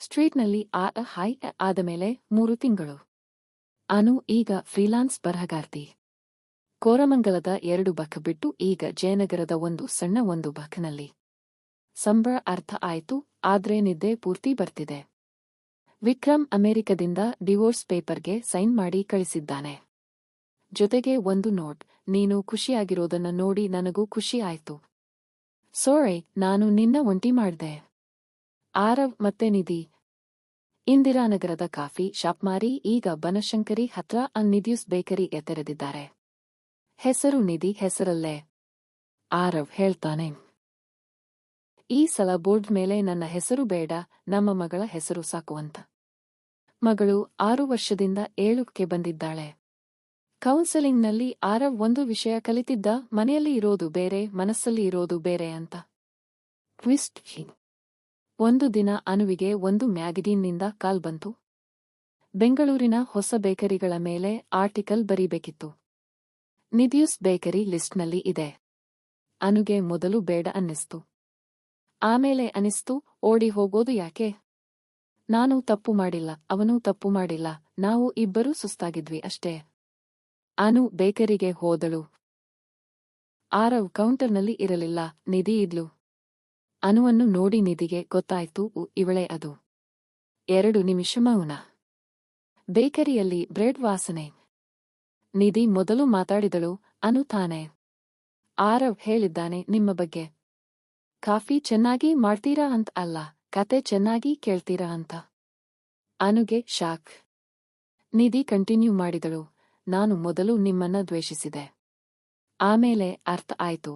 ಸ್ಟ್ರೀಟ್ನಲ್ಲಿ ಹೈ ಆದಮೇಲೆ 3 ತಿಂಗಳು. ಅನು ಈಗ ಫ್ರೀಲಾನ್ಸ್ ಬರಹಗಾರ್ತಿ. ಕೋರಮಂಗಲದ 2 ಬಕ್ ಬಿಟ್ಟು ಈಗ ಜಯನಗರದ ಒಂದು ಬಕ್ನಲ್ಲಿ. ಸಂಬಳ ಅರ್ಥ ಆಯ್ತು, ಆದ್ರೆ ನಿದ್ದೆ ಪೂರ್ತಿ ಬರ್ತಿದೆ. ವಿಕ್ರಮ್ ಅಮೆರಿಕದಿಂದ ಡಿವೋರ್ಸ್ ಪೇಪರ್ಗೆ ಸೈನ್ ಮಾಡಿ ಕಳಿಸಿದ್ದಾನೆ. ಜೊತೆಗೆ ಒಂದು ನೋಟ್. ನೀನು ಖುಷಿಯಾಗಿರೋದನ್ನ ನೋಡಿ ನನಗೂ ಖುಷಿ ಆಯ್ತು. ಸೋರೆ, ನಾನು ನಿನ್ನ ಒಂಟಿ ಮಾಡ್ದೆ. ಆರವ್ ಮತ್ತೆ ನಿಧಿ ಇಂದಿರಾನಗರದ ಕಾಫಿ ಶಾಪ್ ಮಾರಿ ಈಗ ಬನಶಂಕರಿ ಹತ್ರ ನಿಧಿಯುಸ್ ಬೇಕರಿ ತೆರೆದಿದ್ದಾರೆ. ಹೆಸರು ನಿಧಿ ಹೆಸರಲ್ಲೇ. ಆರವ್ ಹೇಳ್ತಾನೆ, ಈ ಸಲ ಬೋರ್ಡ್ ಮೇಲೆ ನನ್ನ ಹೆಸರು ಬೇಡ, ನಮ್ಮ ಮಗಳ ಹೆಸರು ಸಾಕು ಅಂತ. ಮಗಳು 6 ವರ್ಷದಿಂದ 7ಕ್ಕೆ ಬಂದಿದ್ದಾಳೆ. ಕೌನ್ಸೆಲಿಂಗ್ನಲ್ಲಿ ಆರವ್ ಒಂದು ವಿಷಯ ಕಲಿತಿದ್ದ, ಮನೆಯಲ್ಲಿ ಇರೋದು ಬೇರೆ, ಮನಸ್ಸಲ್ಲಿ ಇರೋದು ಬೇರೆ ಅಂತ. ಟ್ವಿಸ್ಟ್. ಒಂದು ದಿನ ಅನುವಿಗೆ ಒಂದು ಮ್ಯಾಗಜಿನ್ನಿಂದ ಕಾಲ್ ಬಂತು. ಬೆಂಗಳೂರಿನ ಹೊಸ ಬೇಕರಿಗಳ ಮೇಲೆ ಆರ್ಟಿಕಲ್ ಬರೀಬೇಕಿತ್ತು. ನಿಧಿಯುಸ್ ಬೇಕರಿ ಲಿಸ್ಟ್ನಲ್ಲಿ ಇದೆ. ಅನುಗೆ ಮೊದಲು ಬೇಡ ಅನ್ನಿಸ್ತು. ಆಮೇಲೆ ಅನಿಸ್ತು, ಓಡಿ ಹೋಗೋದು ಯಾಕೆ? ನಾನು ತಪ್ಪು ಮಾಡಿಲ್ಲ, ಅವನೂ ತಪ್ಪು ಮಾಡಿಲ್ಲ, ನಾವು ಇಬ್ಬರೂ ಸುಸ್ತಾಗಿದ್ವಿ ಅಷ್ಟೇ. ಅನು ಬೇಕರಿಗೆ ಹೋದಳು. ಆರವ್ ಕೌಂಟರ್ನಲ್ಲಿ ಇರಲಿಲ್ಲ, ನಿಧಿ ಇದ್ಲು. ಅನುವನ್ನು ನೋಡಿ ನಿಧಿಗೆ ಗೊತ್ತಾಯ್ತು, ಇವಳೇ ಅದು. 2 ನಿಮಿಷ ಮೌನ. ಬೇಕರಿಯಲ್ಲಿ ಬ್ರೆಡ್ ವಾಸನೆ. ನಿಧಿ ಮೊದಲು ಮಾತಾಡಿದಳು, ಅನು ತಾನೇ. ಆರವ್ ಹೇಳಿದ್ದಾನೆ ನಿಮ್ಮ ಬಗ್ಗೆ. ಕಾಫಿ ಚೆನ್ನಾಗಿ ಮಾಡ್ತೀರಾ ಅಂತ ಅಲ್ಲ, ಕತೆ ಚೆನ್ನಾಗಿ ಕೇಳ್ತೀರಾ ಅಂತ. ಅನುಗೆ ಶಾಕ್. ನಿಧಿ ಕಂಟಿನ್ಯೂ ಮಾಡಿದಳು, ನಾನು ಮೊದಲು ನಿಮ್ಮನ್ನ ದ್ವೇಷಿಸಿದೆ. ಆಮೇಲೆ ಅರ್ಥ ಆಯ್ತು.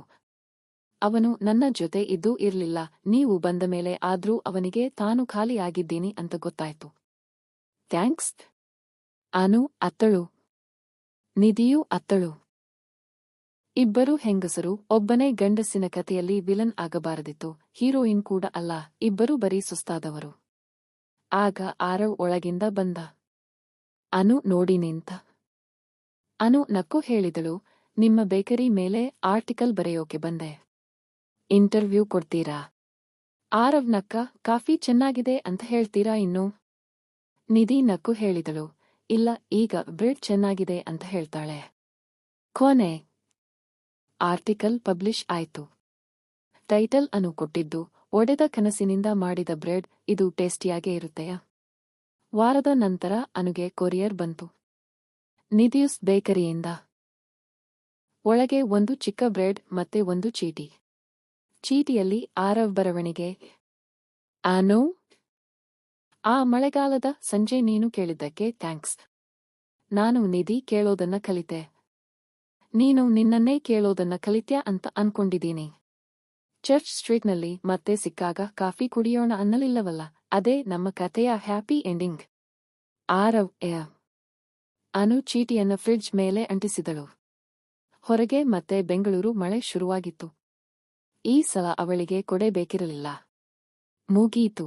ಅವನು ನನ್ನ ಜೊತೆ ಇದ್ದೂ ಇರ್ಲಿಲ್ಲ, ನೀವು ಬಂದ ಮೇಲೆ ಆದ್ರೂ ಅವನಿಗೆ ತಾನು ಖಾಲಿ ಆಗಿದ್ದೀನಿ ಅಂತ ಗೊತ್ತಾಯ್ತು. ಥ್ಯಾಂಕ್ಸ್. ಅನು ಅತ್ತಳು. ನಿಧಿಯೂ ಅತ್ತಳು. ಇಬ್ಬರು ಹೆಂಗಸರು, ಒಬ್ಬನೇ ಗಂಡಸಿನ ಕಥೆಯಲ್ಲಿ ವಿಲನ್ ಆಗಬಾರದಿತ್ತು, ಹೀರೋಯಿನ್ ಕೂಡ ಅಲ್ಲ, ಇಬ್ಬರೂ ಬರೀ ಸುಸ್ತಾದವರು. ಆಗ ಆರವ್ ಒಳಗಿಂದ ಬಂದ. ಅನು ನೋಡಿ ನಿಂತ. ಅನು ನಕ್ಕು ಹೇಳಿದಳು, ನಿಮ್ಮ ಬೇಕರಿ ಮೇಲೆ ಆರ್ಟಿಕಲ್ ಬರೆಯೋಕೆ ಬಂದೆ. ಇಂಟರ್ವ್ಯೂ ಕೊಡ್ತೀರಾ? ಆರವ್ ನಕ್ಕ, ಕಾಫಿ ಚೆನ್ನಾಗಿದೆ ಅಂತ ಹೇಳ್ತೀರಾ ಇನ್ನು? ನಿಧಿ ನಕ್ಕು ಹೇಳಿದಳು, ಇಲ್ಲ, ಈಗ ಬ್ರೆಡ್ ಚೆನ್ನಾಗಿದೆ ಅಂತ ಹೇಳ್ತಾಳೆ. ಕೊನೆ. ಆರ್ಟಿಕಲ್ ಪಬ್ಲಿಷ್ ಆಯ್ತು. ಟೈಟಲ್ ಅನು ಕೊಟ್ಟಿದ್ದು, ಒಡೆದ ಕನಸಿನಿಂದ ಮಾಡಿದ ಬ್ರೆಡ್, ಇದು ಟೇಸ್ಟಿಯಾಗೇ ಇರುತ್ತೆಯಾ? ವಾರದ ನಂತರ ಅನುಗೆ ಕೊರಿಯರ್ ಬಂತು. ನಿಧಿಯುಸ್ ಬೇಕರಿಯಿಂದ. ಒಳಗೆ ಒಂದು ಚಿಕ್ಕ ಬ್ರೆಡ್ ಮತ್ತೆ ಒಂದು ಚೀಟಿ. ಚೀಟಿಯಲ್ಲಿ ಆರವ್ ಬರವಣಿಗೆ. ಅನು, ಆ ಮಳೆಗಾಲದ ಸಂಜೆ ನೀನು ಕೇಳಿದ್ದಕ್ಕೆ ಥ್ಯಾಂಕ್ಸ್. ನಾನು ನಿಧಿ ಕೇಳೋದನ್ನ ಕಲಿತೆ. ನೀನು ನಿನ್ನನ್ನೇ ಕೇಳೋದನ್ನ ಕಲಿತ್ಯಾ ಅಂತ ಅನ್ಕೊಂಡಿದ್ದೀನಿ. ಚರ್ಚ್ ಸ್ಟ್ರೀಟ್ನಲ್ಲಿ ಮತ್ತೆ ಸಿಕ್ಕಾಗ ಕಾಫಿ ಕುಡಿಯೋಣ ಅನ್ನಲಿಲ್ಲವಲ್ಲ, ಅದೇ ನಮ್ಮ ಕಥೆಯ ಹ್ಯಾಪಿ ಎಂಡಿಂಗ್. ಆರವ್ ಅನು ಚೀಟಿಯನ್ನ ಫ್ರಿಡ್ಜ್ ಮೇಲೆ ಅಂಟಿಸಿದಳು. ಹೊರಗೆ ಮತ್ತೆ ಬೆಂಗಳೂರು ಮಳೆ ಶುರುವಾಗಿತ್ತು. ಈ ಸಲ ಅವಳಿಗೆ ಕೊಡೆ ಬೇಕಿರಲಿಲ್ಲ. ಮುಗೀತು.